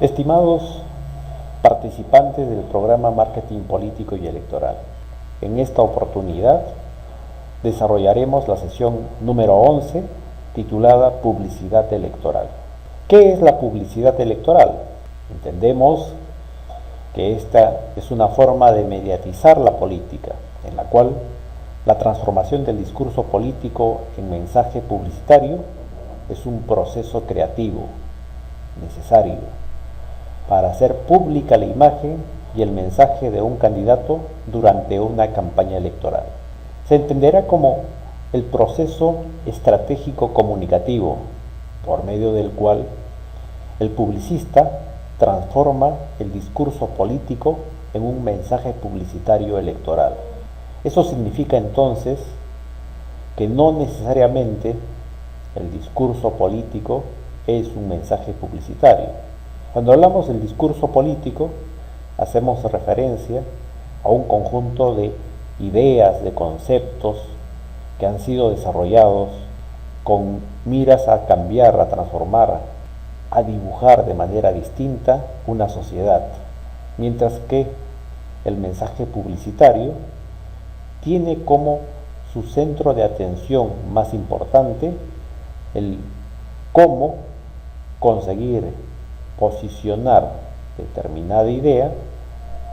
Estimados participantes del programa Marketing Político y Electoral, en esta oportunidad desarrollaremos la sesión número 11 titulada Publicidad Electoral. ¿Qué es la publicidad electoral? Entendemos que esta es una forma de mediatizar la política, en la cual la transformación del discurso político en mensaje publicitario es un proceso creativo necesario para hacer pública la imagen y el mensaje de un candidato durante una campaña electoral. Se entenderá como el proceso estratégico comunicativo por medio del cual el publicista transforma el discurso político en un mensaje publicitario electoral. Eso significa entonces que no necesariamente el discurso político es un mensaje publicitario. Cuando hablamos del discurso político, hacemos referencia a un conjunto de ideas, de conceptos que han sido desarrollados con miras a cambiar, a transformar, a dibujar de manera distinta una sociedad, mientras que el mensaje publicitario tiene como su centro de atención más importante el cómo conseguir posicionar determinada idea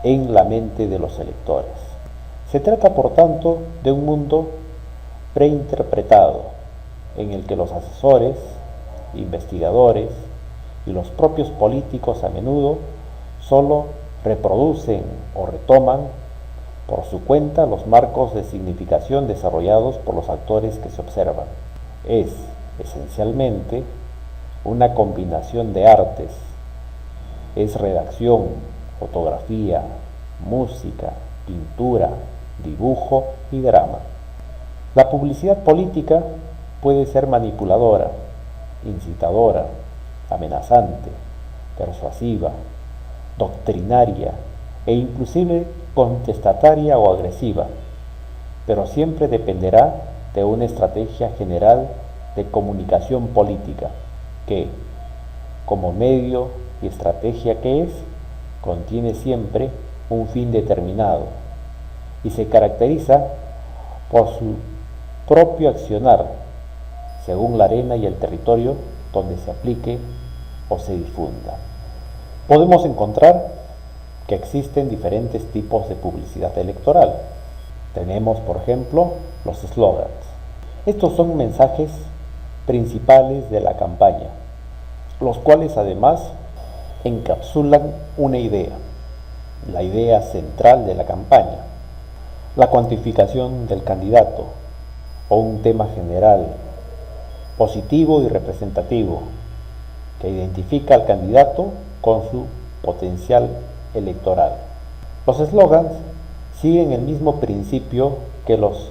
en la mente de los electores. Se trata, por tanto, de un mundo preinterpretado en el que los asesores, investigadores y los propios políticos a menudo solo reproducen o retoman por su cuenta los marcos de significación desarrollados por los actores que se observan. Es, esencialmente, una combinación de artes. Es redacción, fotografía, música, pintura, dibujo y drama. La publicidad política puede ser manipuladora, incitadora, amenazante, persuasiva, doctrinaria e inclusive contestataria o agresiva, pero siempre dependerá de una estrategia general de comunicación política que, como medio y estrategia que es, contiene siempre un fin determinado y se caracteriza por su propio accionar según la arena y el territorio donde se aplique o se difunda. Podemos encontrar que existen diferentes tipos de publicidad electoral. Tenemos, por ejemplo, los slogans. Estos son mensajes principales de la campaña, los cuales además encapsulan una idea, la idea central de la campaña, la cuantificación del candidato o un tema general, positivo y representativo, que identifica al candidato con su potencial electoral. Los eslogans siguen el mismo principio que los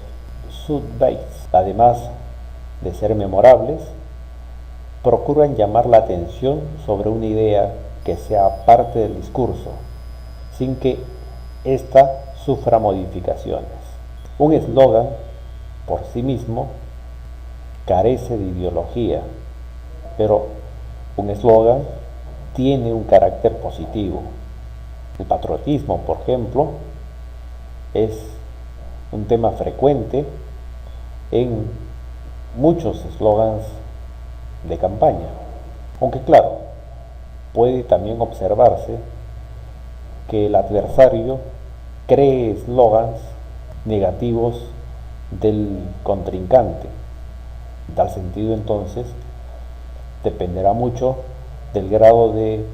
soundbites, además de ser memorables, procuran llamar la atención sobre una idea que sea parte del discurso, sin que ésta sufra modificaciones. Un eslogan, por sí mismo, carece de ideología, pero un eslogan tiene un carácter positivo. El patriotismo, por ejemplo, es un tema frecuente en muchos eslogans de campaña, aunque claro, puede también observarse que el adversario cree eslogans negativos del contrincante. En tal sentido, entonces, dependerá mucho del grado de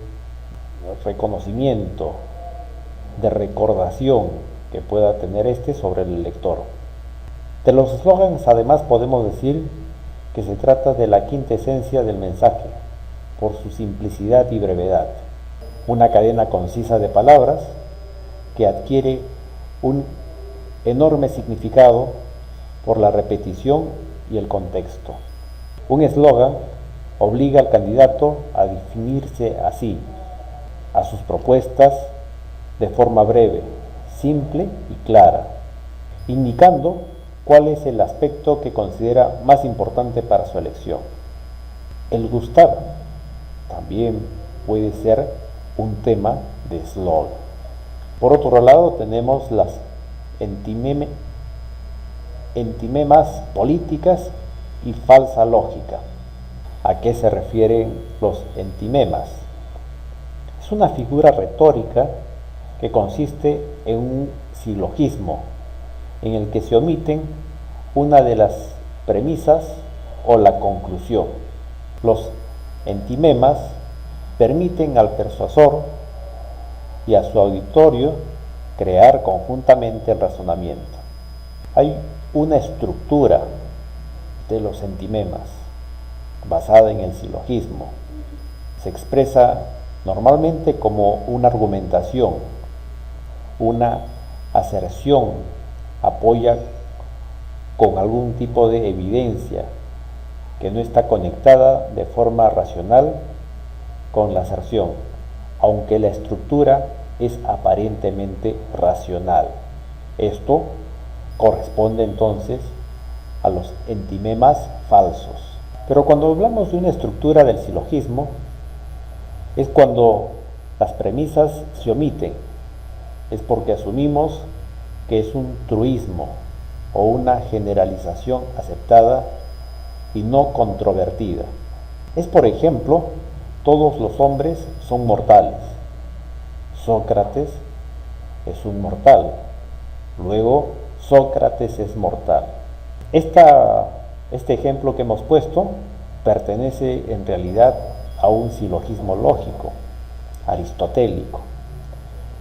reconocimiento, de recordación que pueda tener este sobre el lector. De los eslogans, además, podemos decir que se trata de la quinta esencia del mensaje, por su simplicidad y brevedad. Una cadena concisa de palabras que adquiere un enorme significado por la repetición y el contexto. Un eslogan obliga al candidato a definirse así, a sus propuestas de forma breve, simple y clara, indicando cuál es el aspecto que considera más importante para su elección. El gustar también puede ser un tema de eslogan. Por otro lado, tenemos las entimemas políticas y falsa lógica. ¿A qué se refieren los entimemas? Es una figura retórica que consiste en un silogismo en el que se omiten una de las premisas o la conclusión. Los entimemas permiten al persuasor y a su auditorio crear conjuntamente el razonamiento. Hay una estructura de los entimemas basada en el silogismo. Se expresa normalmente como una argumentación, una aserción, apoya con algún tipo de evidencia que no está conectada de forma racional con la aserción, aunque la estructura es aparentemente racional. Esto corresponde entonces a los entimemas falsos. Pero cuando hablamos de una estructura del silogismo, es cuando las premisas se omiten, es porque asumimos que es un truismo o una generalización aceptada y no controvertida. Es, por ejemplo, todos los hombres son mortales. Sócrates es un mortal. Luego, Sócrates es mortal. Este ejemplo que hemos puesto pertenece en realidad a un silogismo lógico, aristotélico.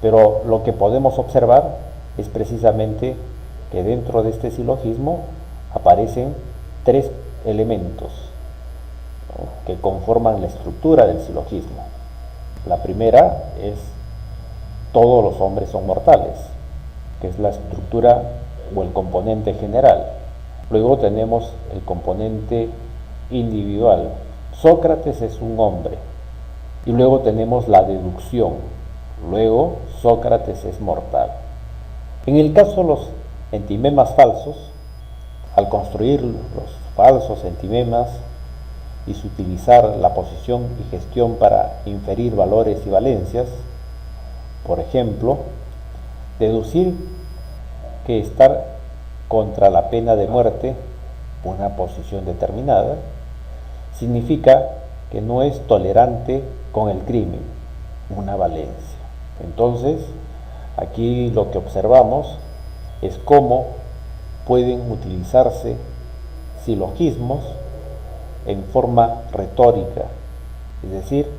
Pero lo que podemos observar es precisamente que dentro de este silogismo aparecen tres elementos, ¿no?, que conforman la estructura del silogismo. La primera es todos los hombres son mortales, que es la estructura o el componente general. Luego tenemos el componente individual. Sócrates es un hombre. Y luego tenemos la deducción. Luego Sócrates es mortal. En el caso de los entimemas falsos, al construir los falsos entimemas y utilizar la posición y gestión para inferir valores y valencias, por ejemplo, deducir que estar contra la pena de muerte, una posición determinada, significa que no es tolerante con el crimen, una valencia. Entonces, aquí lo que observamos es cómo pueden utilizarse silogismos en forma retórica, es decir,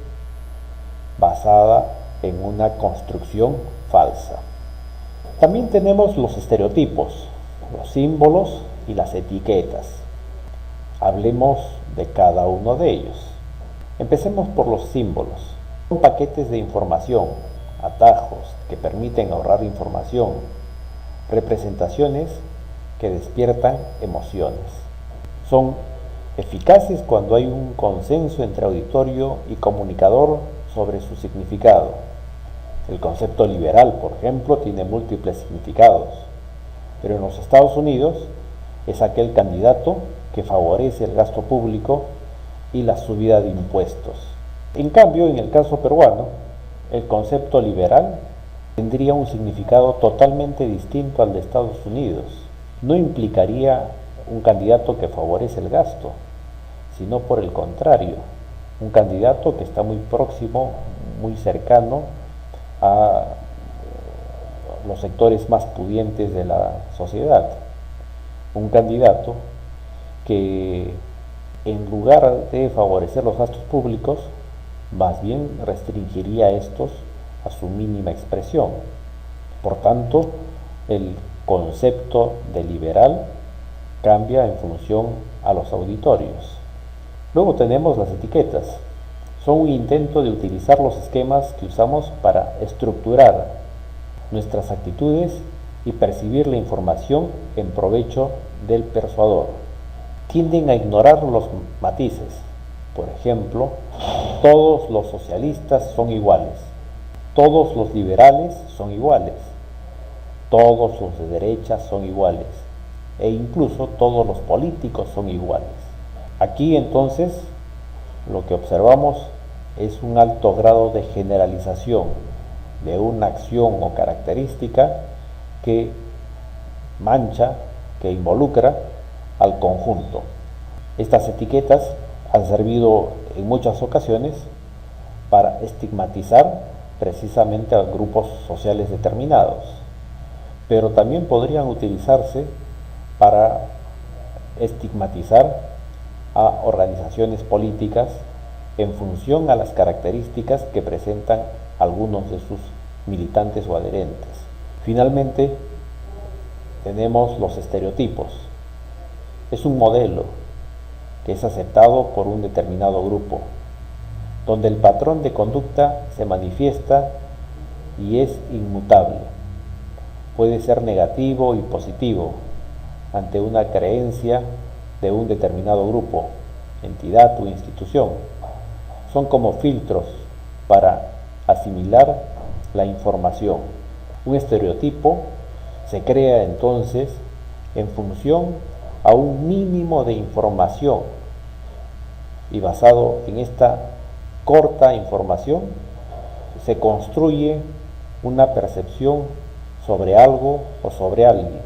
basada en una construcción falsa. También tenemos los estereotipos, los símbolos y las etiquetas. Hablemos de cada uno de ellos. Empecemos por los símbolos. Son paquetes de información, atajos que permiten ahorrar información, representaciones que despiertan emociones. Son eficaces cuando hay un consenso entre auditorio y comunicador sobre su significado. El concepto liberal, por ejemplo, tiene múltiples significados, pero en los Estados Unidos es aquel candidato que favorece el gasto público y la subida de impuestos. En cambio, en el caso peruano, el concepto liberal tendría un significado totalmente distinto al de Estados Unidos. No implicaría un candidato que favorece el gasto, sino por el contrario, un candidato que está muy próximo, muy cercano a los sectores más pudientes de la sociedad. Un candidato que en lugar de favorecer los gastos públicos, más bien restringiría estos a su mínima expresión. Por tanto, el concepto de liberal cambia en función a los auditorios. Luego tenemos las etiquetas. Son un intento de utilizar los esquemas que usamos para estructurar nuestras actitudes y percibir la información en provecho del persuador. Tienden a ignorar los matices. Por ejemplo, todos los socialistas son iguales, todos los liberales son iguales, todos los de derecha son iguales, e incluso todos los políticos son iguales. Aquí entonces lo que observamos es un alto grado de generalización de una acción o característica que mancha, que involucra al conjunto. Estas etiquetas han servido en muchas ocasiones para estigmatizar precisamente a grupos sociales determinados, pero también podrían utilizarse para estigmatizar a organizaciones políticas en función a las características que presentan algunos de sus militantes o adherentes. Finalmente, tenemos los estereotipos. Es un modelo que es aceptado por un determinado grupo, donde el patrón de conducta se manifiesta y es inmutable. Puede ser negativo y positivo ante una creencia de un determinado grupo, entidad o institución. Son como filtros para asimilar la información. Un estereotipo se crea entonces en función a un mínimo de información y basado en esta corta información se construye una percepción sobre algo o sobre alguien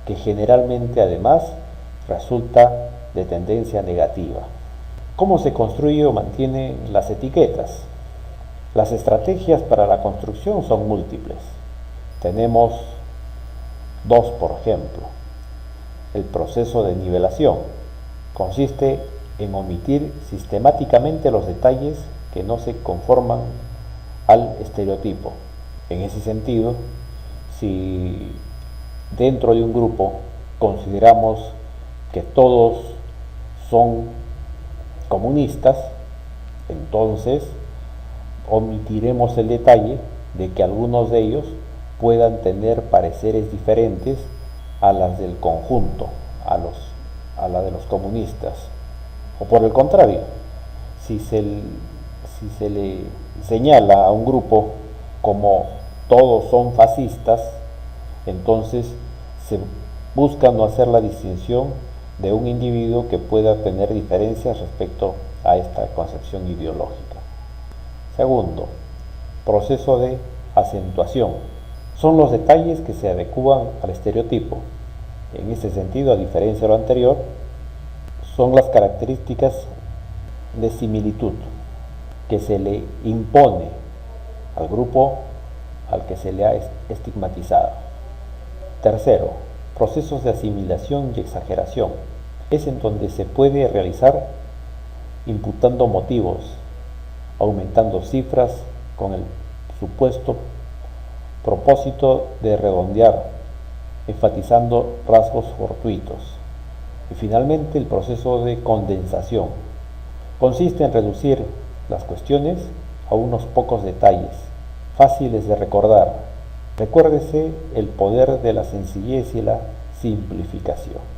que generalmente además resulta de tendencia negativa. ¿Cómo se construye o mantiene las etiquetas? Las estrategias para la construcción son múltiples. Tenemos dos, por ejemplo. El proceso de nivelación consiste en omitir sistemáticamente los detalles que no se conforman al estereotipo. En ese sentido, si dentro de un grupo consideramos que todos son comunistas, entonces omitiremos el detalle de que algunos de ellos puedan tener pareceres diferentes a las del conjunto, a la de los comunistas. O por el contrario, si se le señala a un grupo como todos son fascistas, entonces se busca no hacer la distinción de un individuo que pueda tener diferencias respecto a esta concepción ideológica. Segundo, proceso de acentuación. Son los detalles que se adecúan al estereotipo. En este sentido, a diferencia de lo anterior, son las características de similitud que se le impone al grupo al que se le ha estigmatizado. Tercero, procesos de asimilación y exageración. Es en donde se puede realizar imputando motivos, aumentando cifras con el supuesto propósito de redondear, enfatizando rasgos fortuitos. Y finalmente el proceso de condensación. Consiste en reducir las cuestiones a unos pocos detalles, fáciles de recordar. Recuérdese el poder de la sencillez y la simplificación.